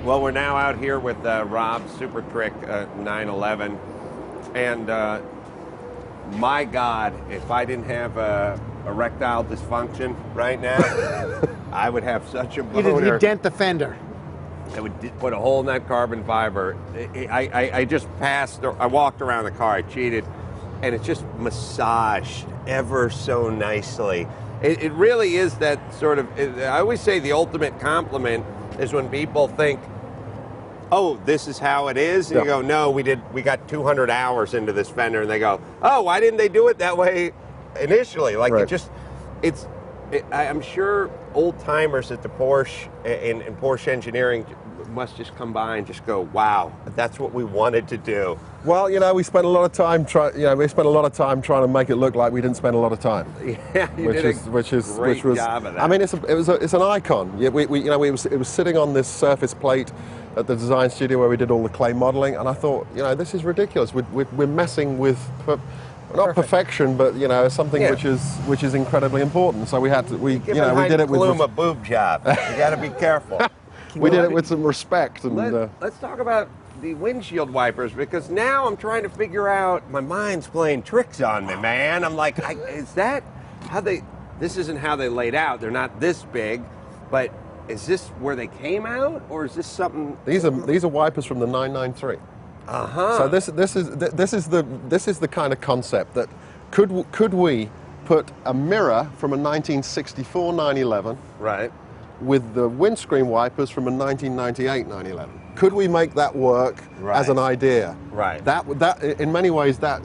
Well, we're now out here with Rob's Super Trick 911, and my God, if I didn't have erectile dysfunction right now, I would have such a boner. You'd dent the fender. I would put a hole in that carbon fiber. I just passed, I walked around the car, I cheated, and it just massaged ever so nicely. It really is that sort of, I always say the ultimate compliment is when people think, oh, this is how it is? And you go, no, we got 200 hours into this fender. And they go, oh, why didn't they do it that way initially? Like, I'm sure old timers at the Porsche in Porsche engineering must just come by and just go, wow, that's what we wanted to do. Well, you know, we spent a lot of time trying to make it look like we didn't spend a lot of time. Yeah, which was job of that. I mean, it's an icon. Yeah, it was sitting on this surface plate at the design studio where we did all the clay modeling, and I thought, you know, this is ridiculous. We're messing with not perfection, but you know, something which is incredibly important. So we had to we did it with a boob job. You got to be careful. We did it with some respect. And let's talk about the windshield wipers, because now I'm trying to figure out, my mind's playing tricks on me, man. I'm like, is that how they? This isn't how they laid out. They're not this big, but is this where they came out, or is this something? These are wipers from the 993. So this is the kind of concept that could we put a mirror from a 1964 911 with the windscreen wipers from a 1998 911? Could we make that work as an idea? Right. That in many ways that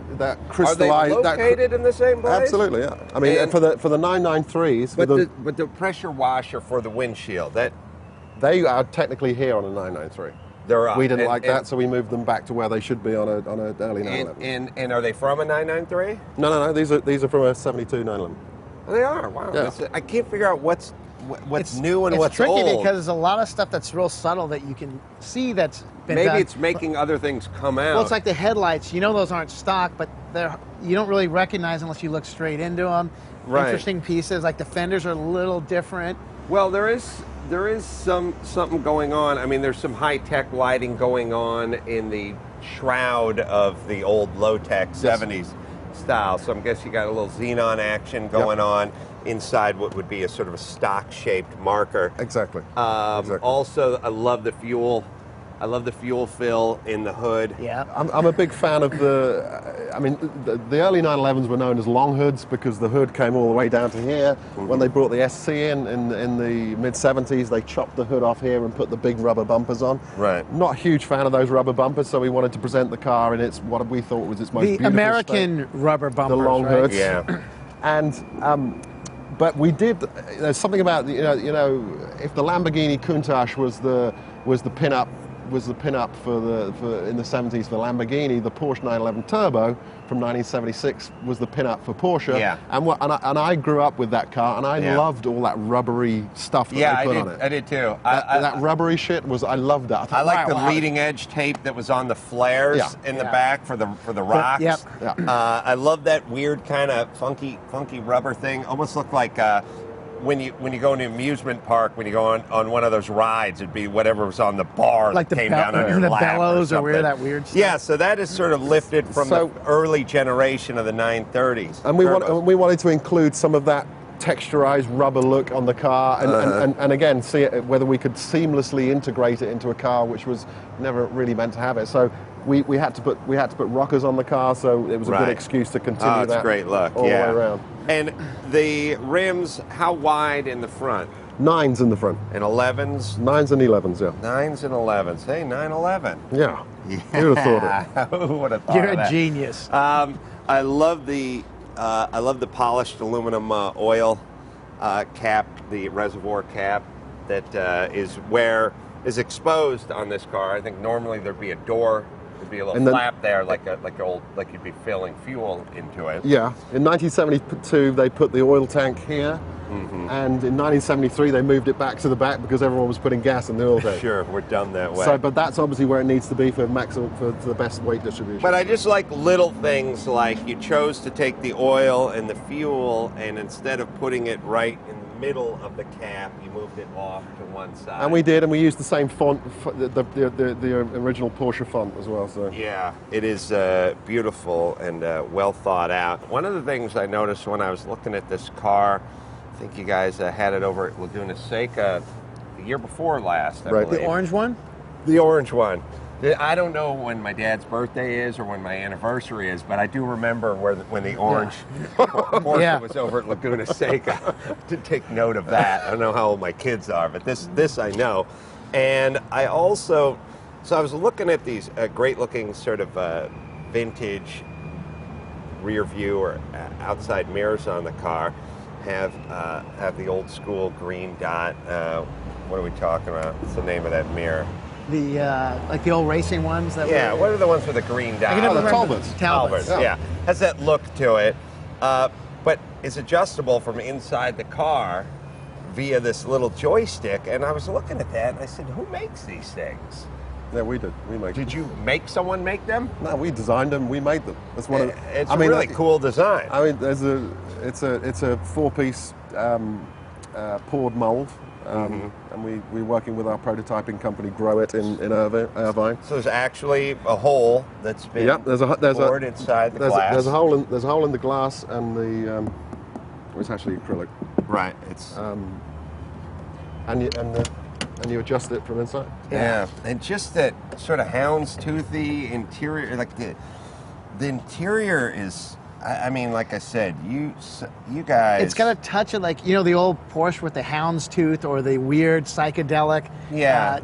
crystallized. Are they located in the same place? Absolutely, yeah. I mean, for the 993s, but the pressure washer for the windshield, they are technically here on a 993. We didn't like that, so we moved them back to where they should be on an early 911. And are they from a 993? No. These are from a 72 911. Oh, they are. Wow. Yeah. I can't figure out what's new and what's old. It's tricky because there's a lot of stuff that's real subtle that you can see that's been Maybe done. it's making other things come out. Well, it's like the headlights. You know those aren't stock, but you don't really recognize unless you look straight into them. Right. Interesting pieces, like the fenders are a little different. Well, there is something going on. I mean, there's some high-tech lighting going on in the shroud of the old low-tech 70s style. So I guess you got a little xenon action going on inside what would be a sort of a stock-shaped marker. Exactly. Also, I love the fuel. I love the fuel fill in the hood. Yeah. I'm a big fan of the early 911s were known as long hoods because the hood came all the way down to here. Mm-hmm. When they brought the SC in the mid-70s, they chopped the hood off here and put the big rubber bumpers on. Right. Not a huge fan of those rubber bumpers, so we wanted to present the car in what we thought was its most beautiful American state. rubber bumpers, the long hoods. Yeah. And but we did. There's something about if the Lamborghini Countach was the pin-up for in the 70s for Lamborghini, the Porsche 911 Turbo from 1976 was the pin-up for Porsche. Yeah. And I grew up with that car, and I loved all that rubbery stuff that they put on it. I did too. That rubbery shit I loved that. I like the leading edge tape that was on the flares in the back for the rocks. Yep. Yeah. I love that weird kind of funky rubber thing. Almost looked like when you go to an amusement park, when you go on one of those rides, it'd be whatever was on the bar like that came down on your lap. The bellows or weird, that weird stuff. Yeah, so that is sort of lifted from the early generation of the 930s. And we wanted to include some of that texturized rubber look on the car, and again, see whether we could seamlessly integrate it into a car, which was never really meant to have it. So we had to put rockers on the car, so it was a good excuse to continue it's that. A great look, all the way around. And the rims, how wide in the front? 9s in the front. And 11s? 9s and 11s, yeah. 9s and 11s. Hey, 911. Yeah. Who would have thought it? Who would have thought You're of that? a genius. I love the polished aluminum oil cap, the reservoir cap that is exposed on this car. I think normally there'd be a door. There'd be a little flap there, like you'd be filling fuel into it. Yeah. In 1972, they put the oil tank here, and in 1973, they moved it back to the back because everyone was putting gas in the oil tank. Sure, we're done that way. So, but that's obviously where it needs to be for the best weight distribution. But I just like little things like you chose to take the oil and the fuel, and instead of putting it right in the middle of the cap. You moved it off to one side. And we did, and we used the same font, the original Porsche font as well. So yeah, it is beautiful and well thought out. One of the things I noticed when I was looking at this car, I think you guys had it over at Laguna Seca the year before last, I Right. believe. The orange one? The orange one. I don't know when my dad's birthday is or when my anniversary is, but I do remember when the orange Porsche Yeah. was over at Laguna Seca. To take note of that. I don't know how old my kids are, but this I know. And I also, so I was looking at these great-looking sort of vintage rear view or outside mirrors on the car. Have the old school green dot. What are we talking about? What's the name of that mirror? The like the old racing ones that Yeah, were, what are the ones with the green dot? I can never the remember. Talbots. Talbots. Yeah. Has that look to it, but is adjustable from inside the car via this little joystick. And I was looking at that and I said, who makes these things? yeah, we did. We made. Did you make someone make them? No, we designed them. We made them. That's one of. It's a really cool design. I mean, it's a four-piece poured mold, and we're working with our prototyping company, Grow It in Irvine. So there's actually a hole that's been poured inside the glass. There's a hole in the glass, and the it's actually acrylic. Right. It's and you adjust it from inside. yeah, and just that sort of houndstoothy interior, like the interior is. I mean, like I said, you guys. It's got a touch of like, the old Porsche with the houndstooth or the weird psychedelic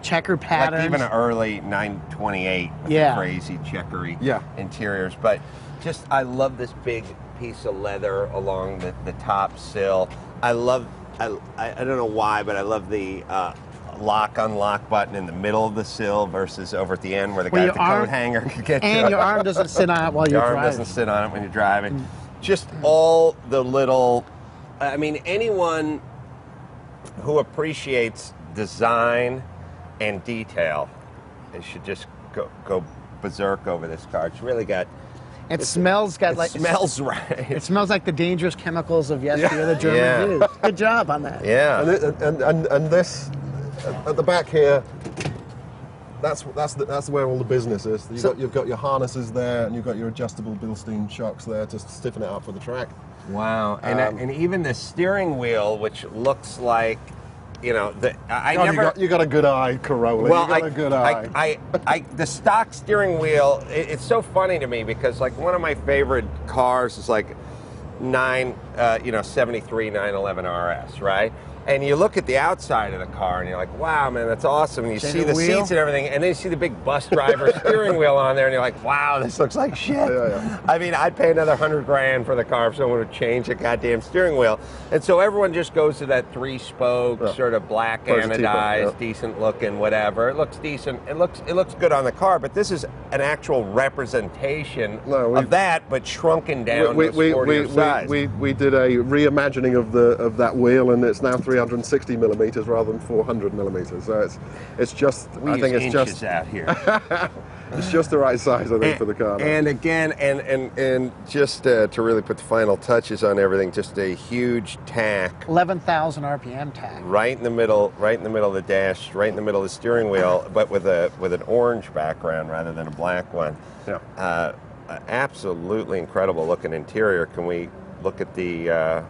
checker patterns. Like even an early 928 with the crazy checkery interiors. But just, I love this big piece of leather along the top sill. I don't know why, but I love the lock-unlock button in the middle of the sill versus over at the end where the guy at the coat hanger can get and you. your arm doesn't sit on it while you're driving. Your arm doesn't sit on it when you're driving. Just all the little, I mean, anyone who appreciates design and detail, they should just go berserk over this car. It's really got. It smells smells right. It smells like the dangerous chemicals of yesteryear the German used. Good job on that. Yeah. And this at the back here. That's where all the business is. You've got your harnesses there, and you've got your adjustable Bilstein shocks there to stiffen it up for the track. Wow. And even the steering wheel, which looks like, you got a good eye, Carolla. Well, you got a good eye. The stock steering wheel. It's so funny to me because like one of my favorite cars is like 73 911 RS, right? And you look at the outside of the car and you're like, wow, man, that's awesome. And you see the seats and everything, and then you see the big bus driver steering wheel on there, and you're like, wow, this looks like shit. Yeah. I mean, I'd pay another $100,000 for the car if someone would change the goddamn steering wheel. And so everyone just goes to that three-spoke, sort of black anodized, decent looking, whatever. It looks decent. It looks good on the car, but this is an actual representation of that, but shrunken down to a sportier size. We did a reimagining of that wheel, and it's now 360 millimeters rather than 400 millimeters. So it's just. I think it's just out here. It's just the right size, I think, for the car. Now. And again, and just to really put the final touches on everything, just a huge tack. 11,000 RPM tack. Right in the middle of the dash, right in the middle of the steering wheel, but with an orange background rather than a black one. Yeah. Absolutely incredible looking interior. Can we look at the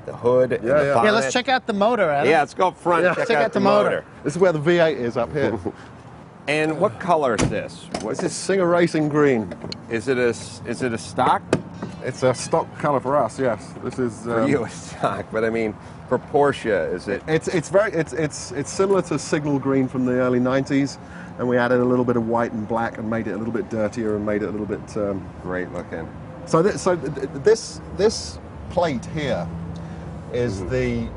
hood? And the bonnet? Yeah, let's check out the motor, Adam. Yeah, let's go up front. Yeah. Check out the motor. This is where the V8 is up here. And what color is this? This is Singer Racing Green. Is it a stock? It's a stock color for us. Yes, this is for you a stock, but I mean for Porsche, is it? It's similar to Signal Green from the early '90s, and we added a little bit of white and black and made it a little bit dirtier and made it a little bit great looking. So this plate here is the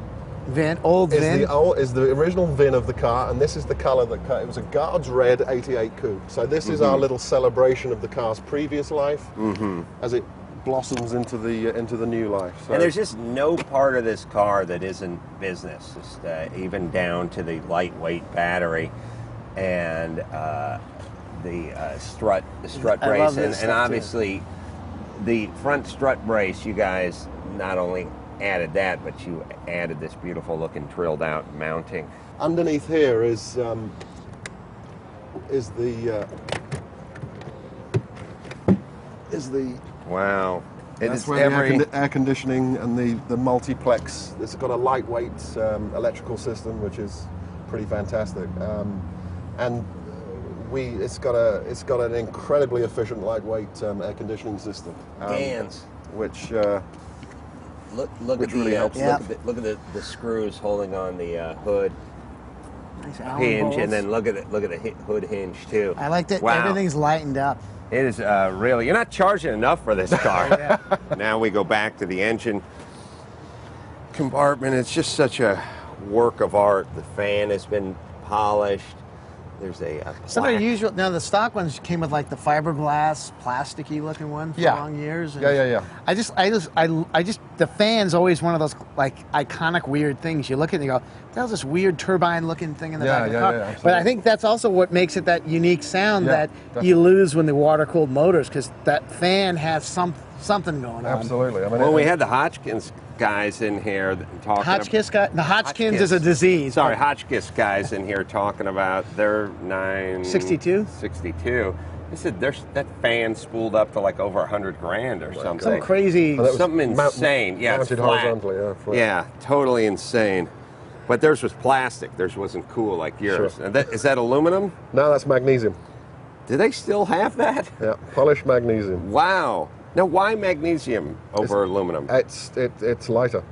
is the original VIN of the car, and this is the color that it was a Guards Red 88 Coupe. So this is our little celebration of the car's previous life as it blossoms into the new life. So. And there's just no part of this car that isn't business, just, even down to the lightweight battery and the strut brace, and obviously the front strut brace. You guys not only added that, but you added this beautiful looking drilled out mounting. Underneath here is the wow. That's where the air conditioning and the multiplex. It's got a lightweight electrical system, which is pretty fantastic, and it's got an incredibly efficient lightweight air conditioning system. Ganz. Which look at really helps. Look at the screws holding on the hood Nice Allen hinge, bolts. and then look at the hood hinge too. I like that Wow. everything's lightened up. It is really, you're not charging enough for this car. Yeah. Now we go back to the engine compartment. It's just such a work of art. The fan has been polished. There's Some unusual. Now the stock ones came with like the fiberglass, plasticky looking one for long years. And Yeah. I just, the fan's always one of those like iconic weird things. You look at it and you go, that was this weird turbine looking thing in the back of the car. Yeah, but I think that's also what makes it that unique sound that definitely. you lose when the water cooled motors, because that fan has something going on. Absolutely. I mean, Well, we had the Hotchkiss guys in here talking. Hotchkiss guy? The Hotchkiss is a disease. Sorry, Hotchkiss guys in here talking about their 62? 62. They said that fan spooled up to like over $100,000 or something. Some crazy. Something insane. Yeah, it's mounted flat. horizontally. Flat. Yeah, totally insane. But theirs was plastic. Theirs wasn't cool like yours. Sure. And is that aluminum? No, that's magnesium. Do they still have that? Yeah, polished magnesium. Wow. Now, why magnesium over aluminum? It's lighter.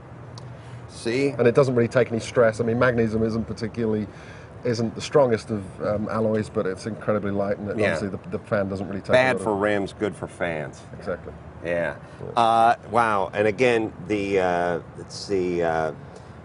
See? And it doesn't really take any stress. I mean, magnesium isn't the strongest of alloys, but it's incredibly light, and obviously the fan doesn't really take. Bad for rims, good for fans. Exactly. Yeah. Wow. And again, it's the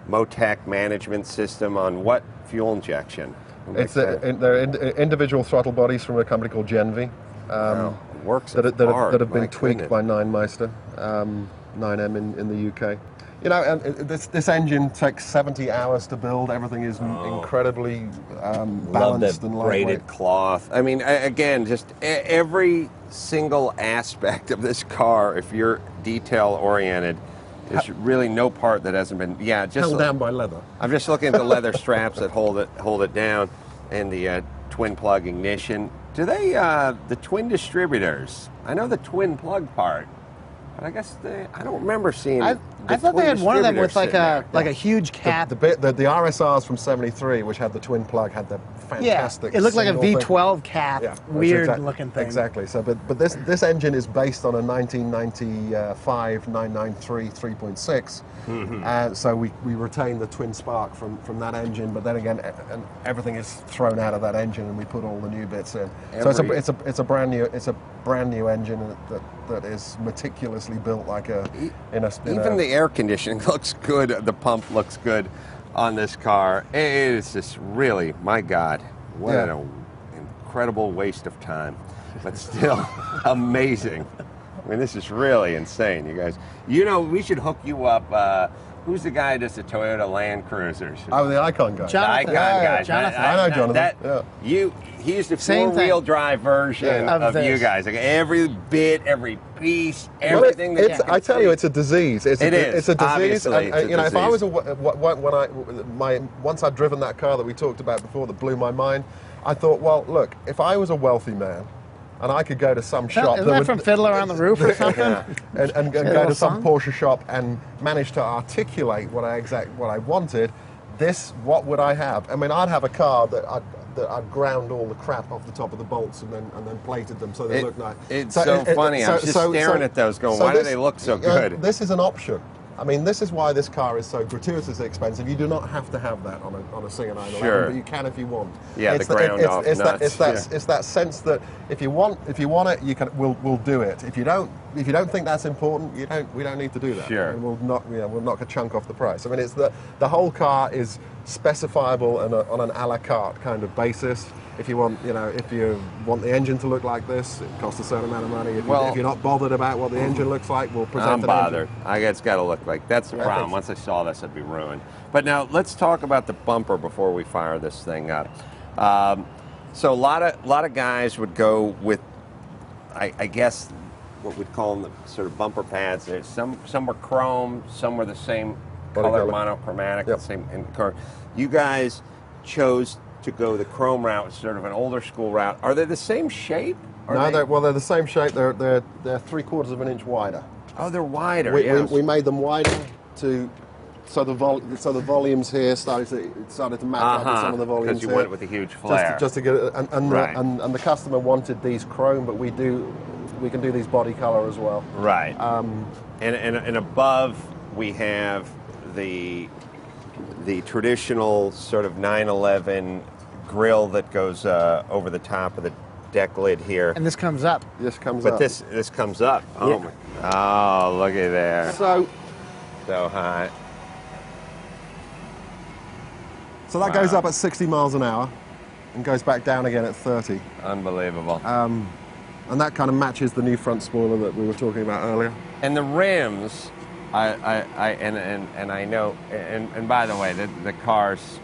Motec management system on what fuel injection? They're individual throttle bodies from a company called Genvi. Wow. Works that have been My tweaked goodness. by Nine-Meister, 9M in the UK. You know, and this engine takes 70 hours to build. Everything is incredibly Love balanced the and braided lightweight. cloth. I mean, again, just every single aspect of this car, if you're detail oriented, there's really no part that hasn't been. Yeah, just Held down by leather. I'm just looking at the leather straps that hold it down, and the twin plug ignition. Do they the twin distributors? I know the twin plug part, but I guess I don't remember seeing. I thought they had one of them with like a huge cap. The RSRs from '73, which had the twin plug, had the fantastic. It looked like a single V12 cap. Yeah, weird looking thing. Exactly. So, but this engine is based on a 1995 993 3.6. So we retain the twin spark from that engine, but then again, and everything is thrown out of that engine, and we put all the new bits in. So it's a brand new engine that is meticulously built like Even the air conditioning looks good. The pump looks good on this car. It is just really, my God, what an incredible waste of time, but still amazing. I mean, this is really insane, you guys. You know, we should hook you up. Who's the guy that's a Toyota Land Cruisers? Oh, the Icon guy. Jonathan. The Icon guy. Jonathan. I know Jonathan. He's the Same four-wheel drive version of you this. guys. Like every bit, every piece, everything. I tell you, it's a disease. It's a disease. Obviously, it's a you know, if I was disease. once I'd driven that car that we talked about before that blew my mind, I thought, well, look, if I was a wealthy man, and I could go to some shop. Isn't that from Fiddler on the Roof or something? and go to some Porsche shop and manage to articulate what I wanted. What would I have? I mean, I'd have a car that I'd ground all the crap off the top of the bolts and then plated them so they look nice. It's so funny. I'm just staring at those going, why do they look so good? This is an option. I mean, this is why this car is so gratuitously expensive. You do not have to have that on a Singer 911, but you can if you want. Yeah, the ground off nuts. It's that sense that if you want it, you can. We'll do it. If you don't think that's important, we don't need to do that. Sure. And we'll knock a chunk off the price. I mean, it's the whole car is specifiable on an a la carte kind of basis. If you want the engine to look like this, it costs a certain amount of money. If you're not bothered about what the engine looks like, we'll present I'm an bothered. engine. It's got to look like. That's the problem. Once I saw this, I'd be ruined. But now let's talk about the bumper before we fire this thing up. So a lot of guys would go with, I guess, what we'd call them the sort of bumper pads. There's some were chrome, some were the same Body color, color. monochromatic, Yep. the same in color. You guys chose to go the chrome route, sort of an older school route. Are they the same shape? No, they're the same shape. They're 3/4 of an inch wider. Oh, they're wider. We made them wider so the volumes here started to match up with some of the volumes because you here. went with a huge flare. Just to get it, and the customer wanted these chrome, but we can do these body color as well. Right. And above we have the traditional sort of 911 grill that goes over the top of the deck lid here. And this comes up. This comes up. But this comes up. Oh my! Oh, look at there. So hot. So that goes up at 60 miles an hour and goes back down again at 30. Unbelievable. And that kind of matches the new front spoiler that we were talking about earlier. And the rims, I know, and by the way, the car's,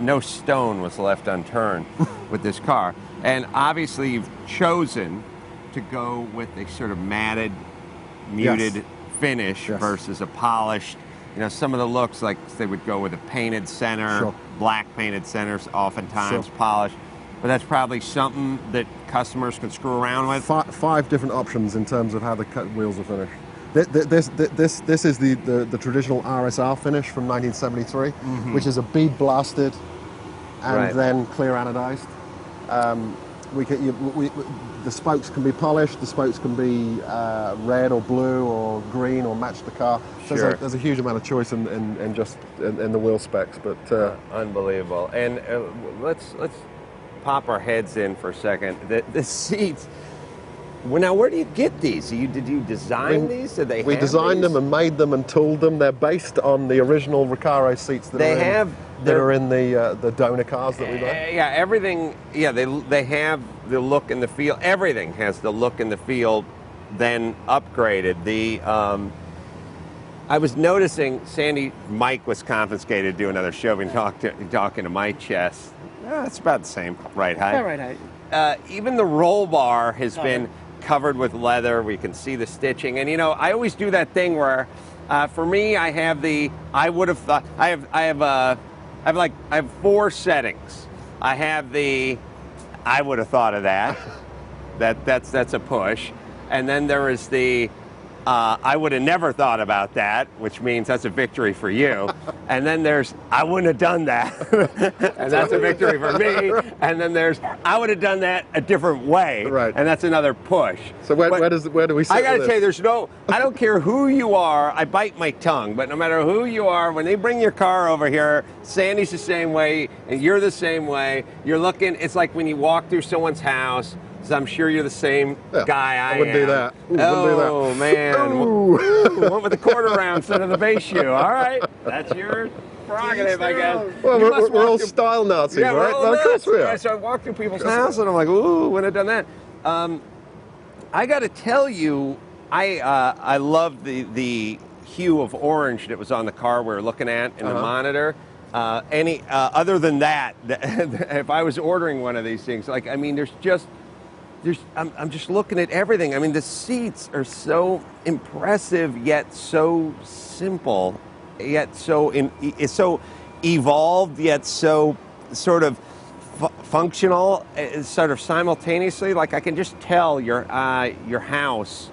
no stone was left unturned with this car. And obviously you've chosen to go with a sort of matted, muted finish versus a polished. You know, some of the looks, like they would go with a painted center, black painted centers, oftentimes polished. But that's probably something that customers can screw around with. Five different options in terms of how the wheels are finished. This is the traditional RSR finish from 1973, which is a bead blasted and then clear anodized. The spokes can be polished, the spokes can be red or blue or green or match the car. So there's a huge amount of choice in the wheel specs, but unbelievable. And let's pop our heads in for a second. The seats. Well, now where do you get these? Did you design these? Did they? We designed them and made them and tooled them. They're based on the original Recaro seats that are in the donor cars that we made. Yeah, everything. Yeah, they have the look and the feel. Everything has the look and the feel. Then upgraded. I was noticing Sandy mic was confiscated to do another show. We've been talking to my chest. It's about the same right height. About right height. Even the roll bar has been covered with leather. We can see the stitching, and I always do that thing where, for me, I have I would have thought. I have 4 settings. I have I would have thought of that. That's a push, and then there is I would have never thought about that, which means that's a victory for you. And then there's, I wouldn't have done that, and that's a victory for me. And then there's, I would have done that a different way, and that's another push. So where do we sit? I got to tell you, I don't care who you are, I bite my tongue, but no matter who you are, when they bring your car over here, Sandy's the same way, and you're the same way. You're looking, it's like when you walk through someone's house, I'm sure you're the same guy I wouldn't am. do that. Oh, man. Ooh. Went with the quarter round instead of the base shoe. All right. That's your prerogative, I guess. Well, we're all style Nazis, right? Well, of course we are. So I walk through people's house and I'm like, ooh, wouldn't have done that. I got to tell you, I love the hue of orange that was on the car we were looking at in the monitor. Other than that, if I was ordering one of these things, I'm just looking at everything. I mean, the seats are so impressive, yet so simple, yet so evolved, yet so sort of functional, sort of simultaneously. Like I can just tell your house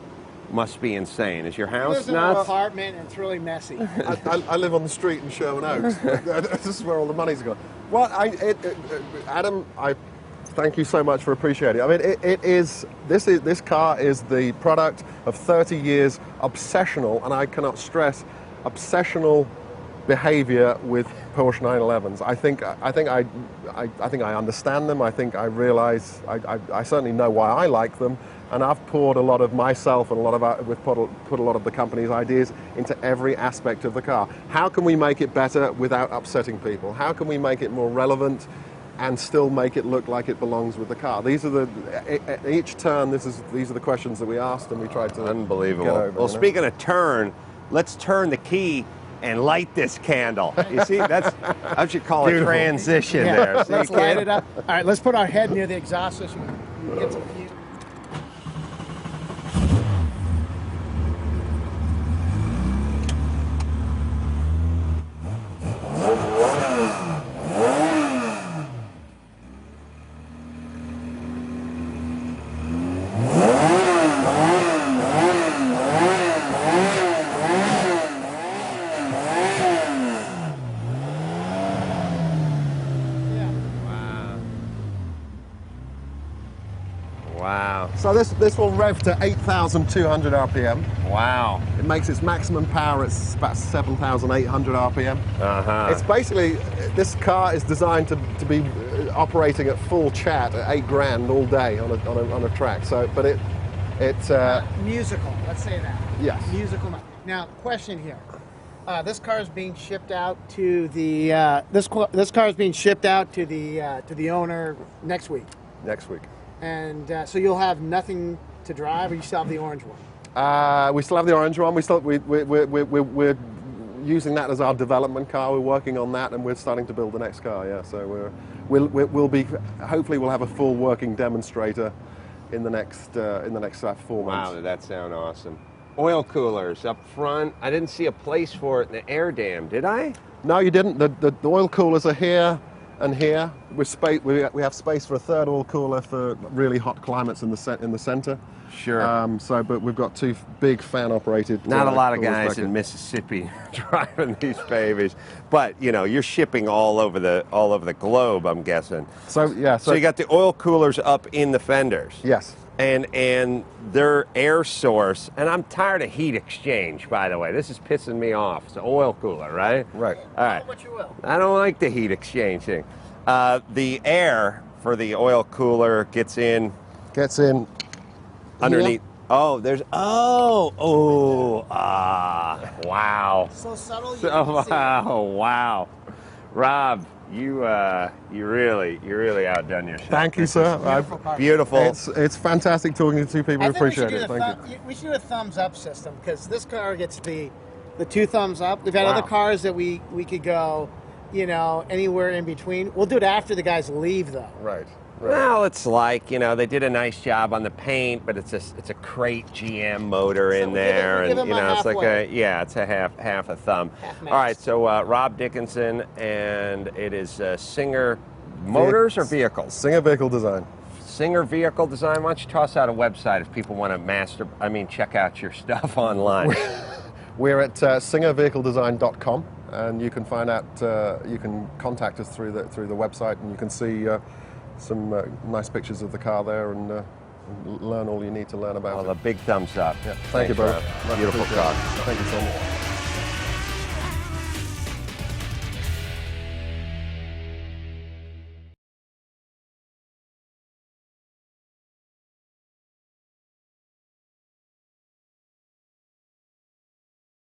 must be insane. Is your house nuts? nuts? In an apartment, and it's really messy. I live on the street in Sherman Oaks. This is where all the money's gone. Well, Adam, thank you so much for appreciating it. I mean, this car is the product of 30 years obsessional, and I cannot stress, obsessional behavior with Porsche 911s. I think I understand them. I think I realize, I certainly know why I like them, and I've poured a lot of myself and put a lot of the company's ideas into every aspect of the car. How can we make it better without upsetting people? How can we make it more relevant and still make it look like it belongs with the car? These are each turn. These are the questions that we asked, and we tried to Unbelievable. get over, Well, speaking of turn, let's turn the key and light this candle. You see, I should call it transition there. See, Let's light it up. All right, let's put our head near the exhaust so we can get some view. this will rev to 8,200 RPM. Wow. It makes its maximum power at about 7,800 RPM. It's basically, this car is designed to be operating at full chat at 8 grand all day on a track. So, but it's musical. Let's say that. Yes. Musical. Now, question here. This car is being shipped out to the this car is being shipped out to the owner next week. Next week. And so you'll have nothing to drive, or you still have the orange one? We still have the orange one. We're using that as our development car. We're working on that, and we're starting to build the next car. Yeah, so we'll be hopefully we'll have a full working demonstrator in the next 4 months. Wow, did that sound awesome? Oil coolers up front. I didn't see a place for it in the air dam, did I? No, you didn't. The oil coolers are here and here. We have space for a third oil cooler for really hot climates in the center. Sure. But we've got 2 big fan-operated. Not a lot of guys in Mississippi driving these babies, but you know you're shipping all over the globe. I'm guessing. So yeah. So you got the oil coolers up in the fenders. Yes. And their air source, and I'm tired of heat exchange, by the way. This is pissing me off. It's an oil cooler, right? Right. All right. Call it what you will. I don't like the heat exchange thing. The air for the oil cooler gets in underneath. Here. Oh, there's wow. So subtle. Wow. Rob, you really outdone yourself. Thank you, sir. Beautiful car. Beautiful. It's fantastic talking to 2 people who appreciate it. Thank you. We should do a thumbs up system, because this car gets the 2 thumbs up. We've had Wow. other cars that we could go, you know, anywhere in between. We'll do it after the guys leave, though. Right. Well, it's like, you know, they did a nice job on the paint, but it's a crate GM motor in there, give and him you know, it's like halfway. it's a half a thumb. Half All right, so Rob Dickinson, and it is Singer Motors or Vehicles? Singer Vehicle Design. Singer Vehicle Design. Why don't you toss out a website if people want to check out your stuff online? We're at singervehicledesign.com, and you can find out. You can contact us through the website, and you can see some nice pictures of the car there, and learn all you need to learn about Well, it. a big thumbs up. Yeah. Thank you, brother. Beautiful car. Thank you so much.